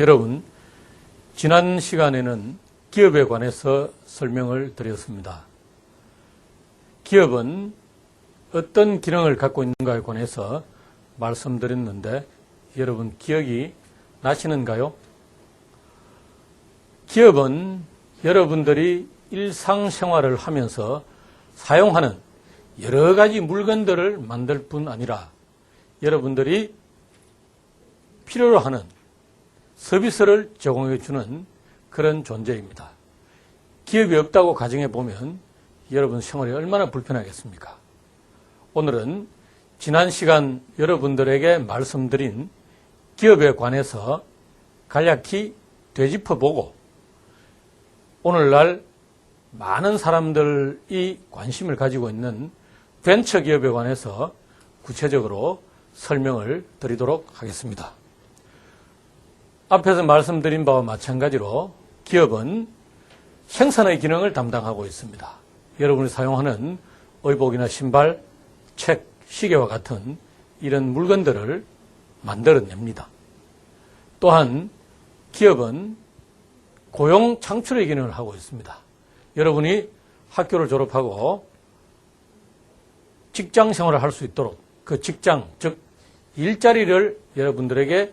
여러분, 지난 시간에는 기업에 관해서 설명을 드렸습니다. 기업은 어떤 기능을 갖고 있는가에 관해서 말씀드렸는데 여러분 기억이 나시는가요? 기업은 여러분들이 일상생활을 하면서 사용하는 여러 가지 물건들을 만들 뿐 아니라 여러분들이 필요로 하는 서비스를 제공해 주는 그런 존재입니다. 기업이 없다고 가정해 보면 여러분 생활이 얼마나 불편하겠습니까? 오늘은 지난 시간 여러분들에게 말씀드린 기업에 관해서 간략히 되짚어보고 오늘날 많은 사람들이 관심을 가지고 있는 벤처기업에 관해서 구체적으로 설명을 드리도록 하겠습니다. 앞에서 말씀드린 바와 마찬가지로 기업은 생산의 기능을 담당하고 있습니다. 여러분이 사용하는 의복이나 신발, 책, 시계와 같은 이런 물건들을 만들어냅니다. 또한 기업은 고용 창출의 기능을 하고 있습니다. 여러분이 학교를 졸업하고 직장 생활을 할 수 있도록 그 직장, 즉 일자리를 여러분들에게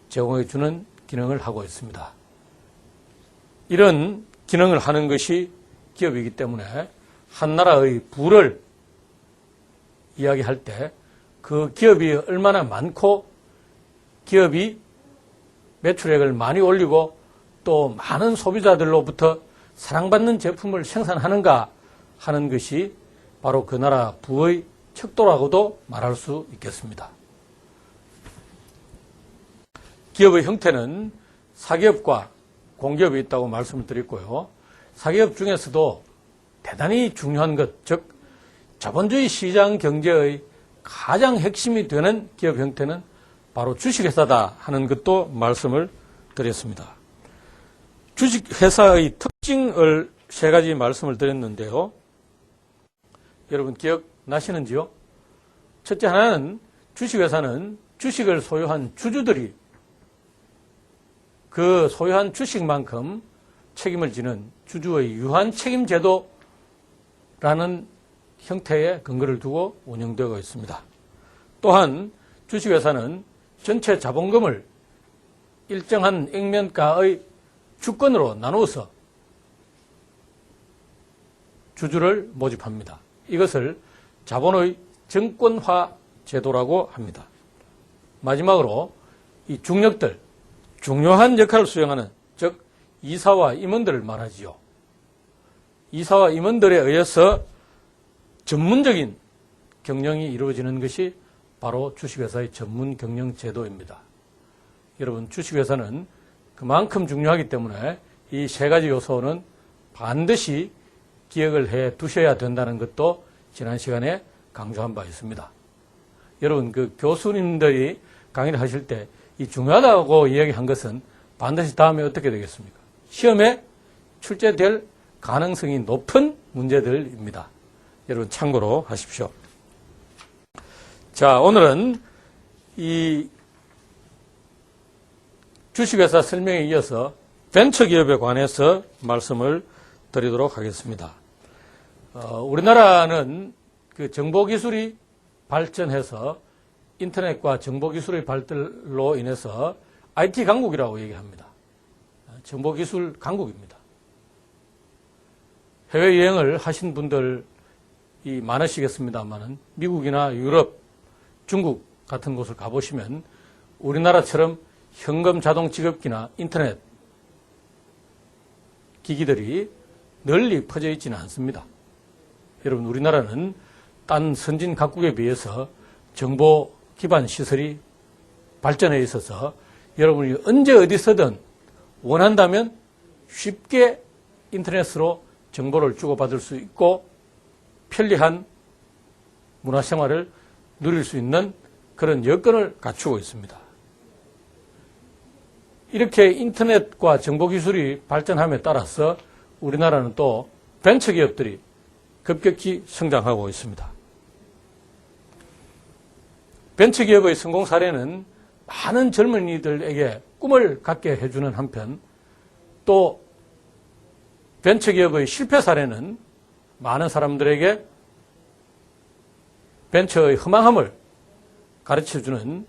제공해 주는 기능을 하고 있습니다. 이런 기능을 하는 것이 기업이기 때문에 한 나라의 부를 이야기할 때 그 기업이 얼마나 많고 기업이 매출액을 많이 올리고 또 많은 소비자들로부터 사랑받는 제품을 생산하는가 하는 것이 바로 그 나라 부의 척도라고도 말할 수 있겠습니다. 기업의 형태는 사기업과 공기업이 있다고 말씀을 드렸고요. 사기업 중에서도 대단히 중요한 것, 즉 자본주의 시장 경제의 가장 핵심이 되는 기업 형태는 바로 주식회사다 하는 것도 말씀을 드렸습니다. 주식회사의 특징을 세 가지 말씀을 드렸는데요. 여러분 기억나시는지요? 첫째 하나는 주식회사는 주식을 소유한 주주들이 그 소유한 주식만큼 책임을 지는 주주의 유한 책임 제도라는 형태의 근거를 두고 운영되고 있습니다. 또한 주식회사는 전체 자본금을 일정한 액면가의 주권으로 나누어서 주주를 모집합니다. 이것을 자본의 정권화 제도라고 합니다. 마지막으로 이 중력들, 중요한 역할을 수행하는 즉 이사와 임원들을 말하지요. 이사와 임원들에 의해서 전문적인 경영이 이루어지는 것이 바로 주식회사의 전문 경영 제도입니다. 여러분 주식회사는 그만큼 중요하기 때문에 이 세 가지 요소는 반드시 기억을 해 두셔야 된다는 것도 지난 시간에 강조한 바 있습니다. 여러분 그 교수님들이 강의를 하실 때 이 중요하다고 이야기한 것은 반드시 다음에 어떻게 되겠습니까? 시험에 출제될 가능성이 높은 문제들입니다. 여러분 참고로 하십시오. 자, 오늘은 이 주식회사 설명에 이어서 벤처기업에 관해서 말씀을 드리도록 하겠습니다. 우리나라는 그 정보기술이 발전해서 인터넷과 정보기술의 발달로 인해서 IT 강국이라고 얘기합니다. 정보기술 강국입니다. 해외여행을 하신 분들이 많으시겠습니다만 미국이나 유럽, 중국 같은 곳을 가보시면 우리나라처럼 현금 자동 지급기나 인터넷 기기들이 널리 퍼져 있지는 않습니다. 여러분 우리나라는 딴 선진 각국에 비해서 정보 기반 시설이 발전해 있어서 여러분이 언제 어디서든 원한다면 쉽게 인터넷으로 정보를 주고받을 수 있고 편리한 문화생활을 누릴 수 있는 그런 여건을 갖추고 있습니다. 이렇게 인터넷과 정보기술이 발전함에 따라서 우리나라는 또 벤처기업들이 급격히 성장하고 있습니다. 벤처기업의 성공 사례는 많은 젊은이들에게 꿈을 갖게 해주는 한편 또 벤처기업의 실패 사례는 많은 사람들에게 벤처의 허망함을 가르쳐주는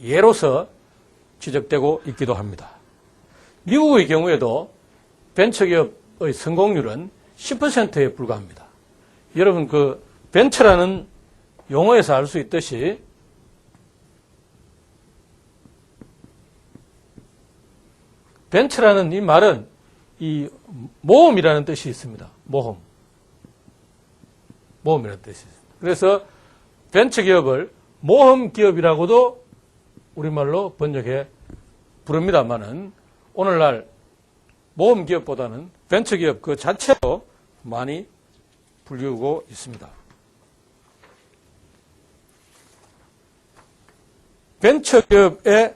예로서 지적되고 있기도 합니다. 미국의 경우에도 벤처기업의 성공률은 10%에 불과합니다. 여러분 그 벤처라는 용어에서 알 수 있듯이 벤처라는 이 말은 이 모험이라는 뜻이 있습니다. 모험이라는 뜻이 있습니다. 그래서 벤처기업을 모험기업이라고도 우리말로 번역해 부릅니다만은 오늘날 모험기업보다는 벤처기업 그 자체로 많이 불리우고 있습니다. 벤처기업에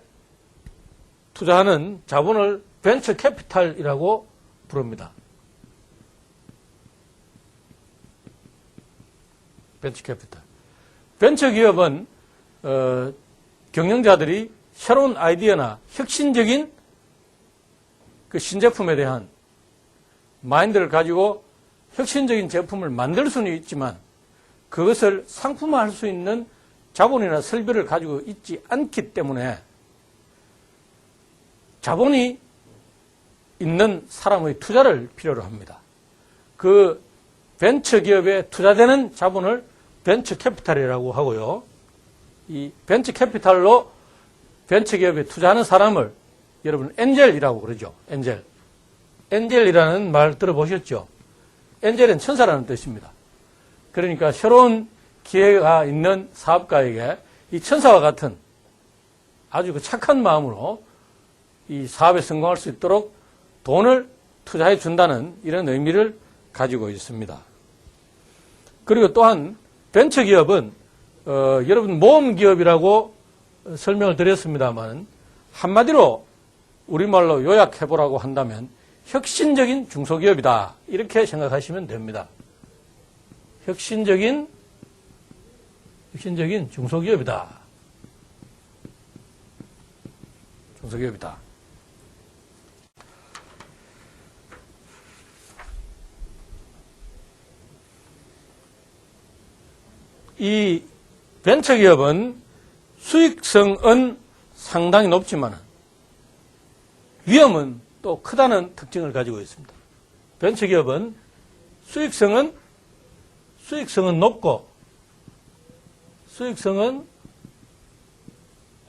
투자하는 자본을 벤처 캐피탈이라고 부릅니다. 벤처 캐피탈. 벤처 기업은 경영자들이 새로운 아이디어나 혁신적인 그 신제품에 대한 마인드를 가지고 혁신적인 제품을 만들 수는 있지만 그것을 상품화할 수 있는 자본이나 설비를 가지고 있지 않기 때문에 자본이 있는 사람의 투자를 필요로 합니다. 그 벤처 기업에 투자되는 자본을 벤처 캐피탈이라고 하고요. 이 벤처 캐피탈로 벤처 기업에 투자하는 사람을 여러분 엔젤이라고 그러죠. 엔젤. 엔젤이라는 말 들어보셨죠? 엔젤은 천사라는 뜻입니다. 그러니까 새로운 기회가 있는 사업가에게 이 천사와 같은 아주 그 착한 마음으로 이 사업에 성공할 수 있도록 돈을 투자해 준다는 이런 의미를 가지고 있습니다. 그리고 또한 벤처기업은 여러분 모험기업이라고 설명을 드렸습니다만 한마디로 우리말로 요약해보라고 한다면 혁신적인 중소기업이다 이렇게 생각하시면 됩니다. 혁신적인 중소기업이다. 중소기업이다. 이 벤처기업은 수익성은 상당히 높지만 위험은 또 크다는 특징을 가지고 있습니다. 벤처기업은 수익성은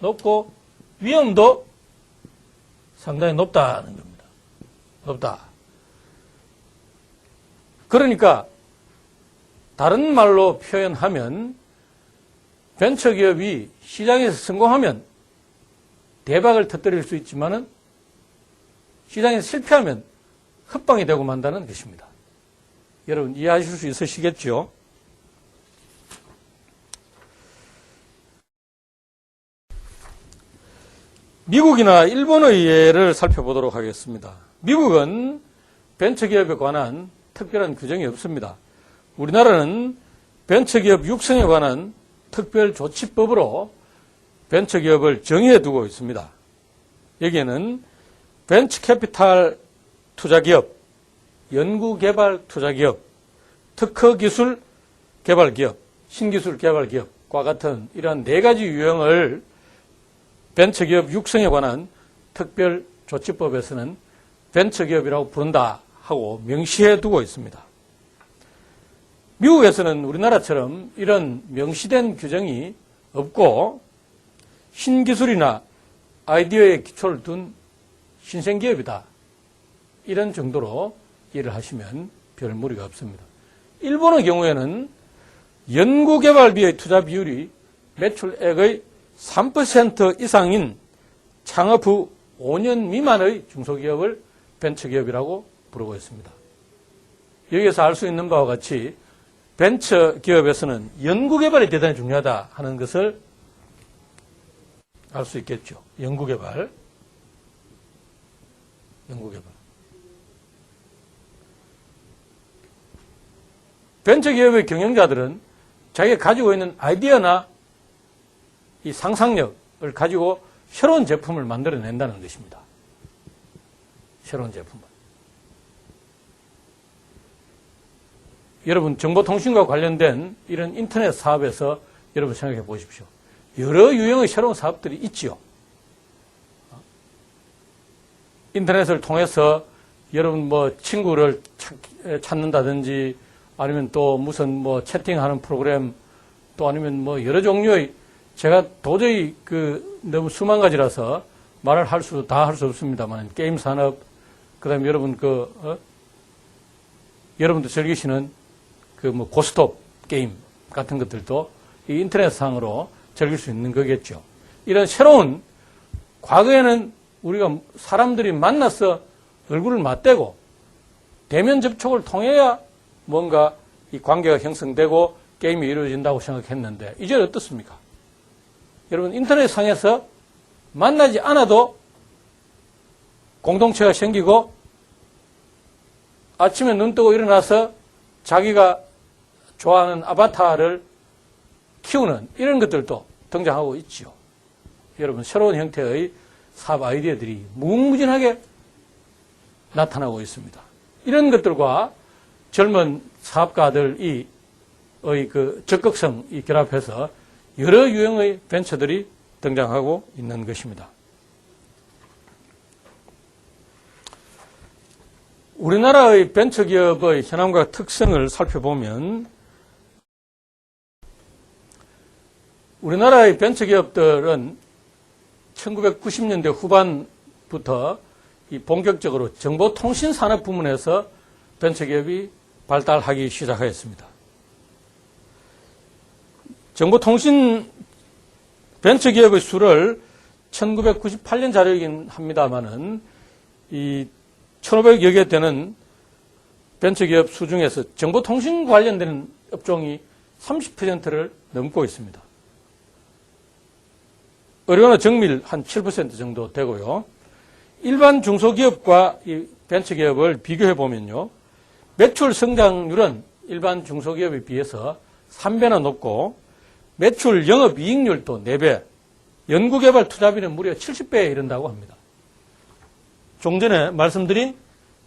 높고 위험도 상당히 높다는 겁니다. 높다. 그러니까 다른 말로 표현하면 벤처기업이 시장에서 성공하면 대박을 터뜨릴 수 있지만은 시장에서 실패하면 헛방이 되고 만다는 것입니다. 여러분 이해하실 수 있으시겠죠? 미국이나 일본의 예를 살펴보도록 하겠습니다. 미국은 벤처기업에 관한 특별한 규정이 없습니다. 우리나라는 벤처기업 육성에 관한 특별조치법으로 벤처기업을 정의해 두고 있습니다. 여기에는 벤처캐피탈 투자기업, 연구개발 투자기업, 특허기술 개발기업, 신기술 개발기업과 같은 이러한 네 가지 유형을 벤처기업 육성에 관한 특별조치법에서는 벤처기업이라고 부른다 하고 명시해 두고 있습니다. 미국에서는 우리나라처럼 이런 명시된 규정이 없고 신기술이나 아이디어에 기초를 둔 신생기업이다. 이런 정도로 이해를 하시면 별 무리가 없습니다. 일본의 경우에는 연구개발비의 투자 비율이 매출액의 3% 이상인 창업 후 5년 미만의 중소기업을 벤처기업이라고 부르고 있습니다. 여기에서 알 수 있는 바와 같이 벤처기업에서는 연구개발이 대단히 중요하다 하는 것을 알 수 있겠죠. 연구개발. 벤처기업의 경영자들은 자기가 가지고 있는 아이디어나 이 상상력, 가지고 새로운 제품을 만들어낸다는 것입니다. 새로운 제품을. 여러분, 정보통신과 관련된 이런 인터넷 사업에서 여러분 생각해 보십시오. 여러 유형의 새로운 사업들이 있지요. 인터넷을 통해서 여러분 뭐 친구를 찾는다든지 아니면 또 무슨 뭐 채팅하는 프로그램 또 아니면 뭐 여러 종류의 제가 도저히 너무 수만 가지라서 말을 다 할 수 없습니다만 게임 산업 그다음에 여러분 여러분도 즐기시는 뭐 고스톱 게임 같은 것들도 이 인터넷상으로 즐길 수 있는 거겠죠. 이런 새로운 과거에는 우리가 사람들이 만나서 얼굴을 맞대고 대면 접촉을 통해야 뭔가 이 관계가 형성되고 게임이 이루어진다고 생각했는데 이제는 어떻습니까? 여러분 인터넷상에서 만나지 않아도 공동체가 생기고 아침에 눈 뜨고 일어나서 자기가 좋아하는 아바타를 키우는 이런 것들도 등장하고 있지요. 여러분 새로운 형태의 사업 아이디어들이 무궁무진하게 나타나고 있습니다. 이런 것들과 젊은 사업가들의 적극성이 결합해서 여러 유형의 벤처들이 등장하고 있는 것입니다. 우리나라의 벤처기업의 현황과 특성을 살펴보면 우리나라의 벤처기업들은 1990년대 후반부터 본격적으로 정보통신산업 부문에서 벤처기업이 발달하기 시작하였습니다. 정보통신 벤처기업의 수를 1998년 자료이긴 합니다만은 이 1,500여 개 되는 벤처기업 수 중에서 정보통신 관련된 업종이 30%를 넘고 있습니다. 의료나 정밀 한 7% 정도 되고요. 일반 중소기업과 이 벤처기업을 비교해 보면요. 매출 성장률은 일반 중소기업에 비해서 3배나 높고 매출 영업이익률도 4배, 연구개발 투자비는 무려 70배에 이른다고 합니다. 좀 전에 말씀드린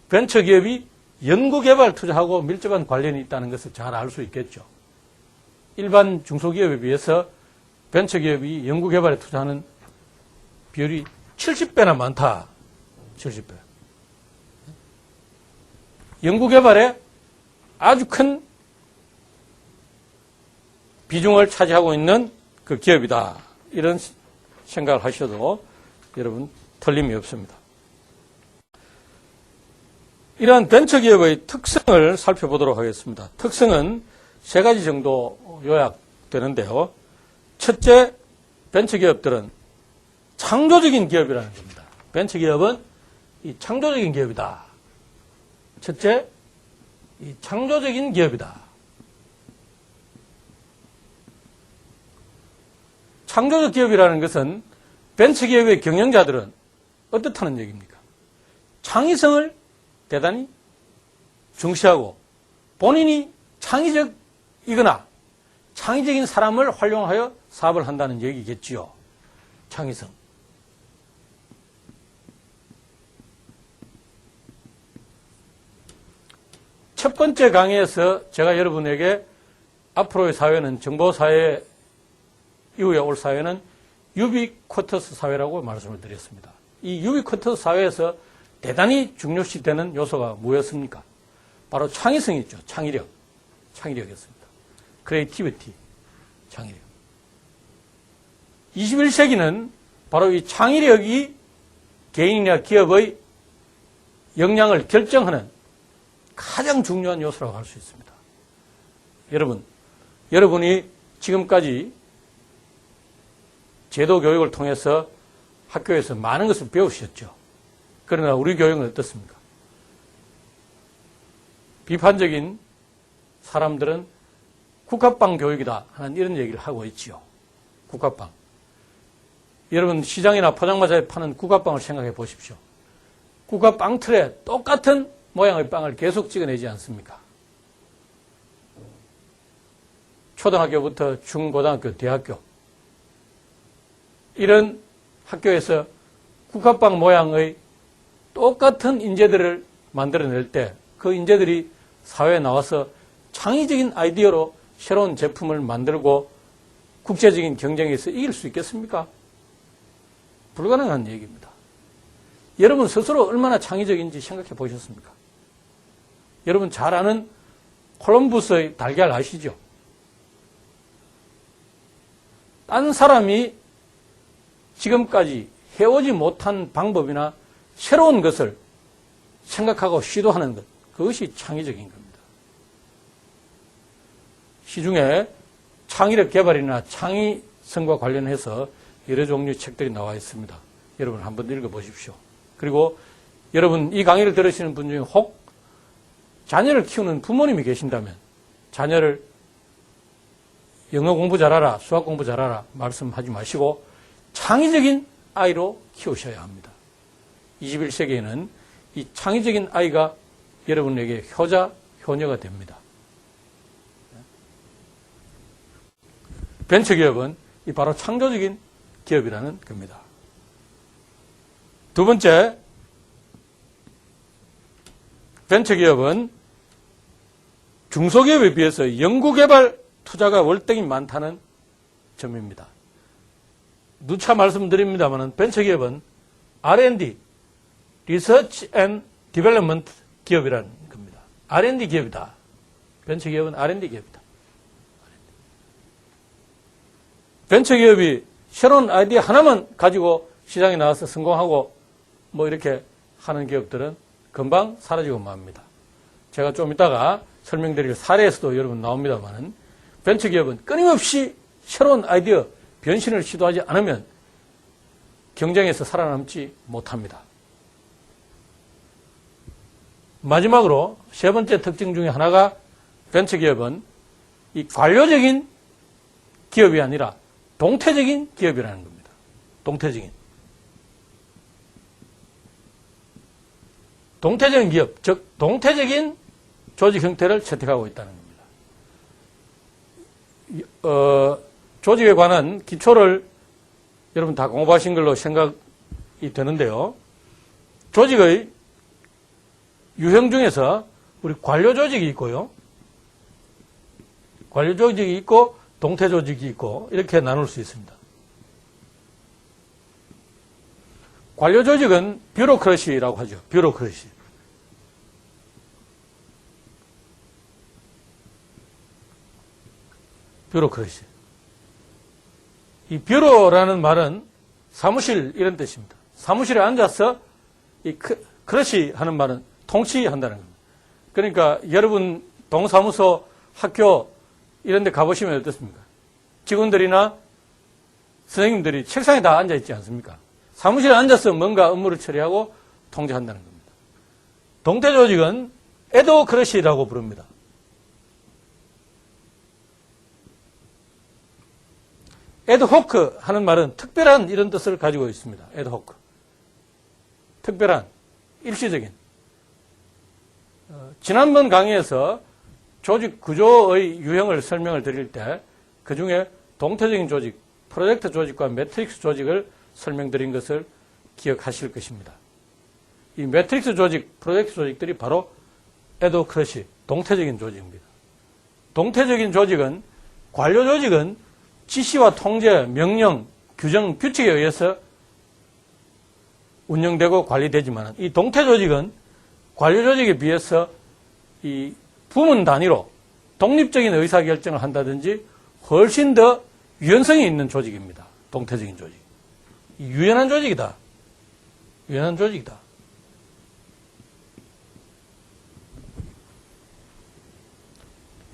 벤처기업이 연구개발 투자하고 밀접한 관련이 있다는 것을 잘 알 수 있겠죠. 일반 중소기업에 비해서 벤처기업이 연구개발에 투자하는 비율이 70배나 많다. 70배. 연구개발에 아주 큰 비중을 차지하고 있는 그 기업이다. 이런 생각을 하셔도 여러분 틀림이 없습니다. 이러한 벤처기업의 특성을 살펴보도록 하겠습니다. 특성은 3가지 정도 요약되는데요. 첫째, 벤처기업들은 창조적인 기업이라는 겁니다. 벤처기업은 이 창조적인 기업이다. 첫째, 이 창조적인 기업이다. 창조적 기업이라는 것은 벤처기업의 경영자들은 어떻다는 얘기입니까? 창의성을 대단히 중시하고 본인이 창의적이거나 창의적인 사람을 활용하여 사업을 한다는 얘기겠지요. 창의성. 첫 번째 강의에서 제가 여러분에게 앞으로의 사회는 정보사회 이후에 올 사회는 유비쿼터스 사회라고 말씀을 드렸습니다. 이 유비쿼터스 사회에서 대단히 중요시되는 요소가 뭐였습니까? 바로 창의성이죠. 창의력. 창의력이었습니다. 크리에이티비티. 창의력. 21세기는 바로 이 창의력이 개인이나 기업의 역량을 결정하는 가장 중요한 요소라고 할 수 있습니다. 여러분이 지금까지 제도 교육을 통해서 학교에서 많은 것을 배우셨죠. 그러나 우리 교육은 어떻습니까? 비판적인 사람들은 국화빵 교육이다 하는 이런 얘기를 하고 있지요. 국화빵. 여러분 시장이나 포장마차에 파는 국화빵을 생각해 보십시오. 국화빵 틀에 똑같은 모양의 빵을 계속 찍어내지 않습니까? 초등학교부터 중고등학교, 대학교. 이런 학교에서 국화빵 모양의 똑같은 인재들을 만들어낼 때 그 인재들이 사회에 나와서 창의적인 아이디어로 새로운 제품을 만들고 국제적인 경쟁에서 이길 수 있겠습니까? 불가능한 얘기입니다. 여러분 스스로 얼마나 창의적인지 생각해 보셨습니까? 여러분 잘 아는 콜럼부스의 달걀 아시죠? 딴 사람이 지금까지 해오지 못한 방법이나 새로운 것을 생각하고 시도하는 것, 그것이 창의적인 겁니다. 시중에 창의력 개발이나 창의성과 관련해서 여러 종류의 책들이 나와 있습니다. 여러분 한번 읽어보십시오. 그리고 여러분 이 강의를 들으시는 분 중에 혹 자녀를 키우는 부모님이 계신다면 자녀를 영어 공부 잘하라, 수학 공부 잘하라 말씀하지 마시고 창의적인 아이로 키우셔야 합니다. 21세기에는 이 창의적인 아이가 여러분에게 효자, 효녀가 됩니다. 벤처기업은 바로 창조적인 기업이라는 겁니다. 두 번째, 벤처기업은 중소기업에 비해서 연구개발 투자가 월등히 많다는 점입니다. 누차 말씀드립니다만 벤처기업은 R&D, Research and Development 기업이라는 겁니다. R&D 기업이다. 벤처기업은 R&D 기업이다. 벤처기업이 새로운 아이디어 하나만 가지고 시장에 나와서 성공하고 뭐 이렇게 하는 기업들은 금방 사라지고 맙니다. 제가 좀 이따가 설명드릴 사례에서도 여러분 나옵니다만 벤처기업은 끊임없이 새로운 아이디어 변신을 시도하지 않으면 경쟁에서 살아남지 못합니다. 마지막으로 세 번째 특징 중에 하나가 벤처기업은 이 관료적인 기업이 아니라 동태적인 기업이라는 겁니다. 동태적인 기업, 즉 동태적인 조직 형태를 채택하고 있다는 겁니다. 조직에 관한 기초를 여러분 다 공부하신 걸로 생각이 되는데요. 조직의 유형 중에서 우리 관료 조직이 있고요. 관료 조직이 있고 동태 조직이 있고 이렇게 나눌 수 있습니다. 관료 조직은 뷰로크러시라고 하죠. 뷰로크러시. 뷰로크러시. 이 뷰로라는 말은 사무실 이런 뜻입니다. 사무실에 앉아서 이 크러시 하는 말은 통치한다는 겁니다. 그러니까 여러분 동사무소, 학교 이런 데 가보시면 어떻습니까? 직원들이나 선생님들이 책상에 다 앉아 있지 않습니까? 사무실에 앉아서 뭔가 업무를 처리하고 통제한다는 겁니다. 동태 조직은 에도크러시라고 부릅니다. 에드호크 하는 말은 특별한 이런 뜻을 가지고 있습니다. 에드호크. 특별한, 일시적인. 지난번 강의에서 조직 구조의 유형을 설명을 드릴 때 그 중에 동태적인 조직, 프로젝트 조직과 매트릭스 조직을 설명드린 것을 기억하실 것입니다. 이 매트릭스 조직, 프로젝트 조직들이 바로 에도크러시, 동태적인 조직입니다. 동태적인 조직은, 관료 조직은 지시와 통제, 명령, 규정, 규칙에 의해서 운영되고 관리되지만 이 동태 조직은 관료 조직에 비해서 이 부문 단위로 독립적인 의사결정을 한다든지 훨씬 더 유연성이 있는 조직입니다. 동태적인 조직. 유연한 조직이다. 유연한 조직이다.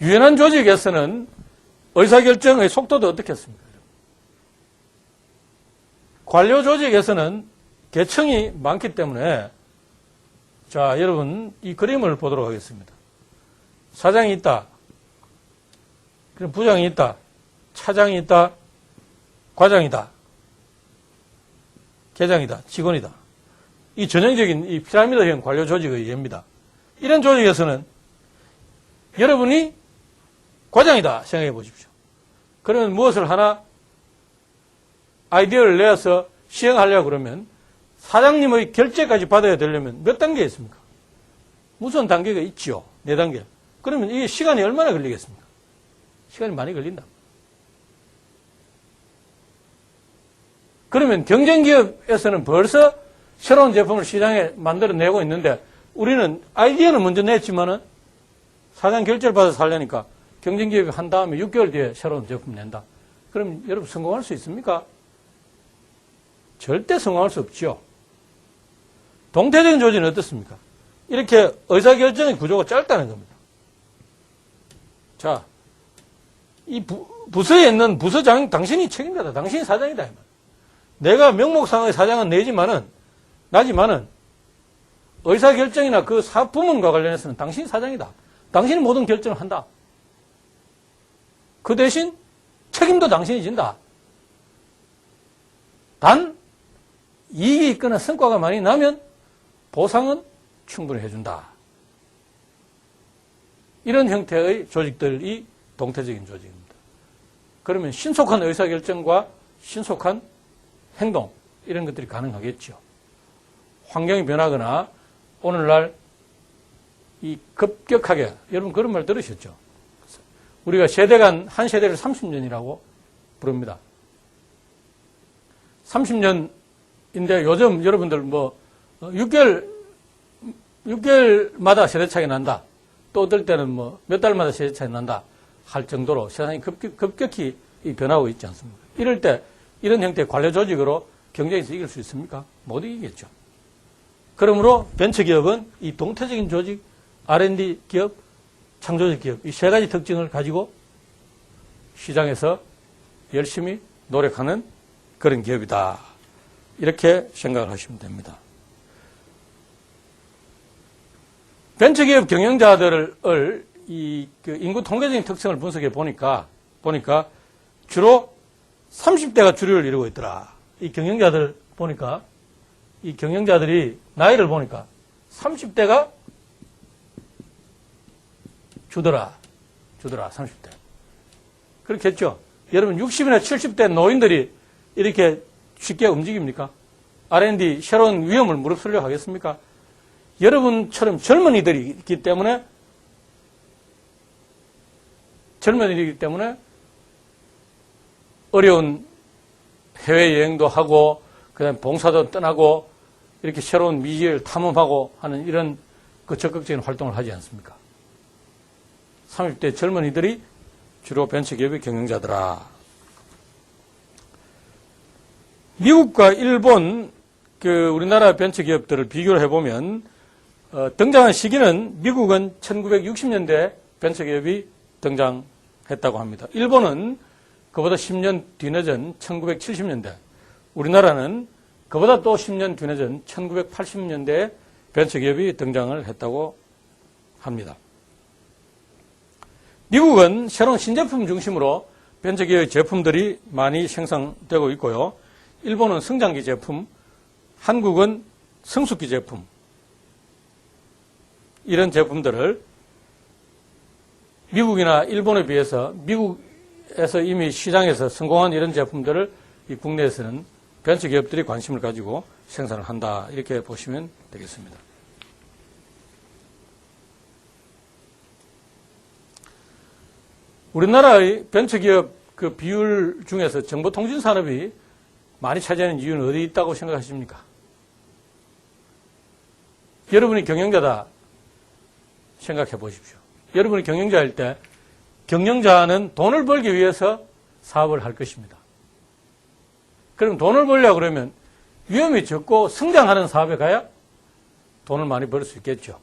유연한 조직에서는 의사결정의 속도도 어떻겠습니까? 관료 조직에서는 계층이 많기 때문에 자, 여러분 이 그림을 보도록 하겠습니다. 사장이 있다. 그럼 부장이 있다. 차장이 있다. 과장이다. 계장이다. 직원이다. 이 전형적인 이 피라미드형 관료 조직의 예입니다. 이런 조직에서는 여러분이 과장이다 생각해 보십시오. 그러면 무엇을 하나 아이디어를 내어서 시행하려고 그러면 사장님의 결재까지 받아야 되려면 몇 단계 있습니까? 무슨 단계가 있지요? 4단계. 그러면 이게 시간이 얼마나 걸리겠습니까? 시간이 많이 걸린다. 그러면 경쟁기업에서는 벌써 새로운 제품을 시장에 만들어내고 있는데 우리는 아이디어는 먼저 냈지만은 사장 결제를 받아서 살려니까 경쟁기업이 한 다음에 6개월 뒤에 새로운 제품 낸다. 그럼 여러분 성공할 수 있습니까? 절대 성공할 수 없죠. 동태적인 조직은 어떻습니까? 이렇게 의사결정의 구조가 짧다는 겁니다. 자, 이 부서에 있는 부서장, 당신이 책임자다. 당신이 사장이다. 내가 명목상의 사장은 나지만은 의사결정이나 그 사부문과 관련해서는 당신이 사장이다. 당신이 모든 결정을 한다. 그 대신 책임도 당신이 진다. 단 이익이 있거나 성과가 많이 나면 보상은 충분히 해준다. 이런 형태의 조직들이 동태적인 조직입니다. 그러면 신속한 의사결정과 신속한 행동 이런 것들이 가능하겠죠. 환경이 변하거나 오늘날 이 급격하게 여러분 그런 말 들으셨죠? 우리가 세대간 한 세대를 30년이라고 부릅니다. 30년인데 요즘 여러분들 6개월마다 세대 차이 난다. 또 어떨 때는 몇 달마다 세대 차이 난다. 할 정도로 세상이 급격히 변하고 있지 않습니까? 이럴 때 이런 형태의 관료 조직으로 경쟁에서 이길 수 있습니까? 못 이기겠죠. 그러므로 벤처기업은 이 동태적인 조직, R&D 기업, 창조적 기업 이 세 가지 특징을 가지고 시장에서 열심히 노력하는 그런 기업이다. 이렇게 생각을 하시면 됩니다. 벤처기업 경영자들을 인구 통계적인 특성을 분석해 보니까 주로 30대가 주류를 이루고 있더라. 이 경영자들 보니까 이 경영자들이 나이를 보니까 30대가 주더라 30대. 그렇겠죠. 여러분 60이나 70대 노인들이 이렇게 쉽게 움직입니까? R&D 새로운 위험을 무릅쓰려 하겠습니까? 여러분처럼 젊은이들이 있기 때문에 어려운 해외여행도 하고 그다음에 봉사도 떠나고 이렇게 새로운 미지를 탐험하고 하는 이런 그 적극적인 활동을 하지 않습니까? 30대 젊은이들이 주로 벤처기업의 경영자더라. 미국과 일본 우리나라 벤처기업들을 비교를 해보면 등장한 시기는 미국은 1960년대 벤처기업이 등장했다고 합니다. 일본은 그보다 10년 뒤늦은 1970년대, 우리나라는 그보다 또 10년 뒤늦은 1980년대에 벤처기업이 등장을 했다고 합니다. 미국은 새로운 신제품 중심으로 벤처기업의 제품들이 많이 생산되고 있고요. 일본은 성장기 제품, 한국은 성숙기 제품, 이런 제품들을 미국이나 일본에 비해서 미국에서 이미 시장에서 성공한 이런 제품들을 이 국내에서는 벤처기업들이 관심을 가지고 생산을 한다. 이렇게 보시면 되겠습니다. 우리나라의 벤처기업 그 비율 중에서 정보통신산업이 많이 차지하는 이유는 어디 있다고 생각하십니까? 여러분이 경영자다 생각해 보십시오. 여러분이 경영자일 때 경영자는 돈을 벌기 위해서 사업을 할 것입니다. 그럼 돈을 벌려고 그러면 위험이 적고 성장하는 사업에 가야 돈을 많이 벌 수 있겠죠.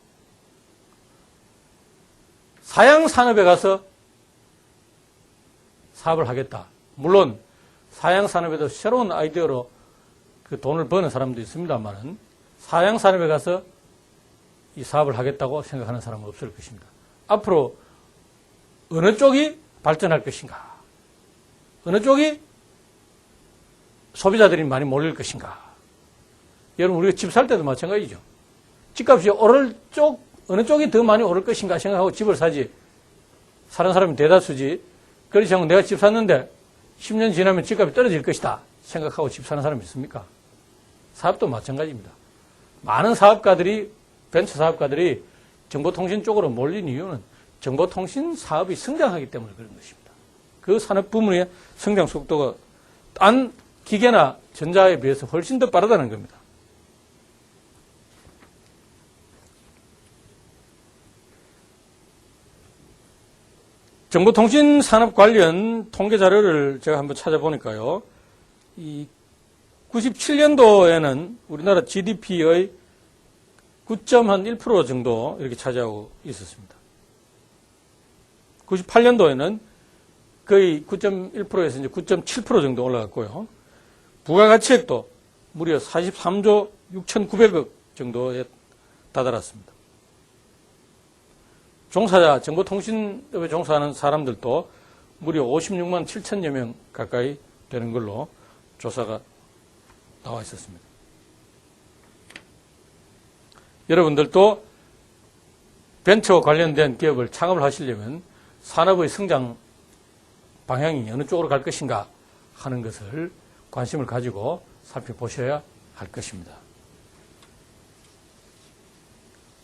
사양산업에 가서 사업을 하겠다. 물론 사양산업에도 새로운 아이디어로 그 돈을 버는 사람도 있습니다만은 사양산업에 가서 이 사업을 하겠다고 생각하는 사람은 없을 것입니다. 앞으로 어느 쪽이 발전할 것인가? 어느 쪽이 소비자들이 많이 몰릴 것인가? 여러분 우리가 집 살 때도 마찬가지죠. 집값이 오를 쪽 어느 쪽이 더 많이 오를 것인가 생각하고 집을 사지 사는 사람이 대다수지. 그렇지 않고 내가 집 샀는데 10년 지나면 집값이 떨어질 것이다 생각하고 집 사는 사람이 있습니까? 사업도 마찬가지입니다. 많은 사업가들이, 벤처 사업가들이 정보통신 쪽으로 몰린 이유는 정보통신 사업이 성장하기 때문에 그런 것입니다. 그 산업 부문의 성장 속도가 딴 기계나 전자에 비해서 훨씬 더 빠르다는 겁니다. 정보통신 산업 관련 통계 자료를 제가 한번 찾아보니까요. 이 97년도에는 우리나라 GDP의 9.1% 정도 이렇게 차지하고 있었습니다. 98년도에는 거의 9.1%에서 이제 9.7% 정도 올라갔고요. 부가가치액도 무려 43조 6,900억 정도에 다다랐습니다. 종사자, 정보통신업에 종사하는 사람들도 무려 56만 7천여 명 가까이 되는 걸로 조사가 나와 있었습니다. 여러분들도 벤처와 관련된 기업을 창업을 하시려면 산업의 성장 방향이 어느 쪽으로 갈 것인가 하는 것을 관심을 가지고 살펴보셔야 할 것입니다.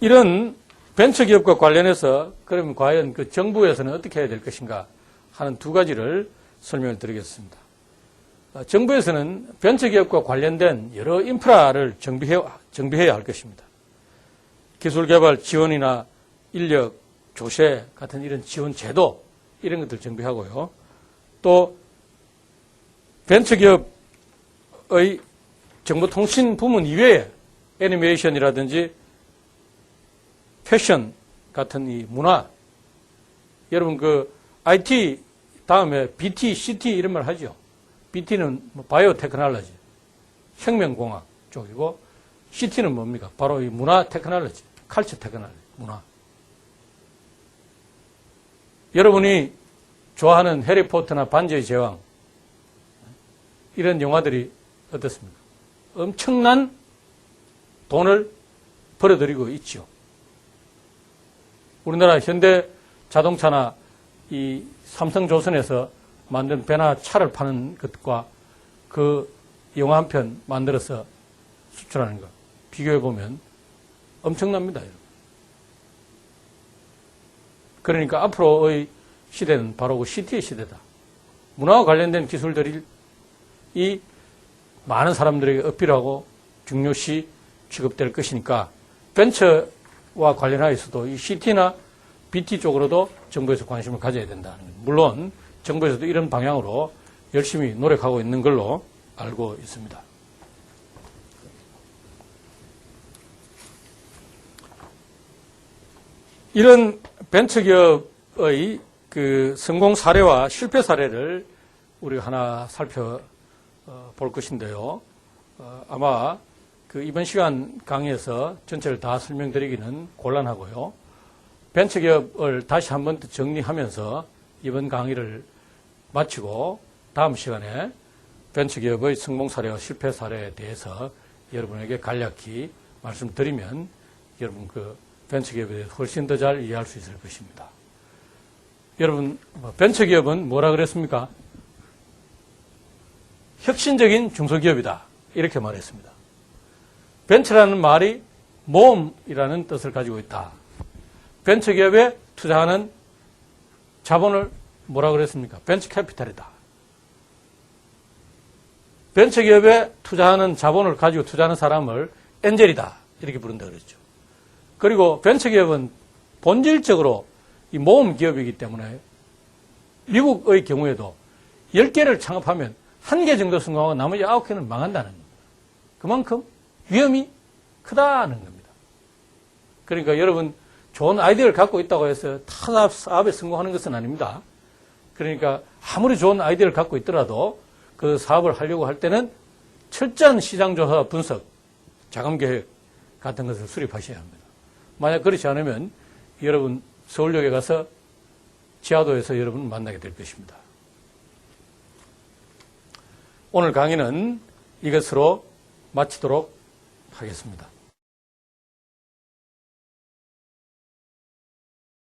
이런 벤처기업과 관련해서 그러면 과연 그 정부에서는 어떻게 해야 될 것인가 하는 두 가지를 설명을 드리겠습니다. 정부에서는 벤처기업과 관련된 여러 인프라를 정비해야 할 것입니다. 기술개발 지원이나 인력, 조세 같은 이런 지원 제도 이런 것들 정비하고요. 또 벤처기업의 정보통신 부문 이외에 애니메이션이라든지 패션 같은 이 문화, 여러분 그 IT 다음에 BT, CT 이런 말 하죠. BT는 바이오 테크놀로지, 혁명공학 쪽이고 CT는 뭡니까? 바로 이 문화 테크놀로지, 칼처 테크놀로지, 문화. 여러분이 좋아하는 해리포터나 반지의 제왕 이런 영화들이 어떻습니까? 엄청난 돈을 벌어들이고 있죠. 우리나라 현대 자동차나 이 삼성조선에서 만든 배나 차를 파는 것과 그 영화 한 편 만들어서 수출하는 것 비교해 보면 엄청납니다. 그러니까 앞으로의 시대는 바로 그 CT의 시대다. 문화와 관련된 기술들이 이 많은 사람들에게 어필하고 중요시 취급될 것이니까 벤처와 관련하여서도 이 CT나 BT 쪽으로도 정부에서 관심을 가져야 된다는 겁니다. 물론 정부에서도 이런 방향으로 열심히 노력하고 있는 걸로 알고 있습니다. 이런 벤처기업의 그 성공 사례와 실패 사례를 우리가 하나 살펴볼 것인데요. 아마 그 이번 시간 강의에서 전체를 다 설명드리기는 곤란하고요. 벤처기업을 다시 한 번 더 정리하면서 이번 강의를 마치고 다음 시간에 벤처기업의 성공 사례와 실패 사례에 대해서 여러분에게 간략히 말씀드리면 여러분 그 벤처기업에 대해서 훨씬 더 잘 이해할 수 있을 것입니다. 여러분, 벤처기업은 뭐라 그랬습니까? 혁신적인 중소기업이다. 이렇게 말했습니다. 벤처라는 말이 모험이라는 뜻을 가지고 있다. 벤처기업에 투자하는 자본을 뭐라 그랬습니까? 벤처 캐피탈이다. 벤처기업에 투자하는 자본을 가지고 투자하는 사람을 엔젤이다. 이렇게 부른다 그랬죠. 그리고 벤처기업은 본질적으로 이 모험 기업이기 때문에 미국의 경우에도 10개를 창업하면 1개 정도 성공하고 나머지 9개는 망한다는 겁니다. 그만큼 위험이 크다는 겁니다. 그러니까 여러분 좋은 아이디어를 갖고 있다고 해서 타 사업에 성공하는 것은 아닙니다. 그러니까 아무리 좋은 아이디어를 갖고 있더라도 그 사업을 하려고 할 때는 철저한 시장조사 분석, 자금계획 같은 것을 수립하셔야 합니다. 만약 그렇지 않으면 여러분 서울역에 가서 지하도에서 여러분을 만나게 될 것입니다. 오늘 강의는 이것으로 마치도록 하겠습니다.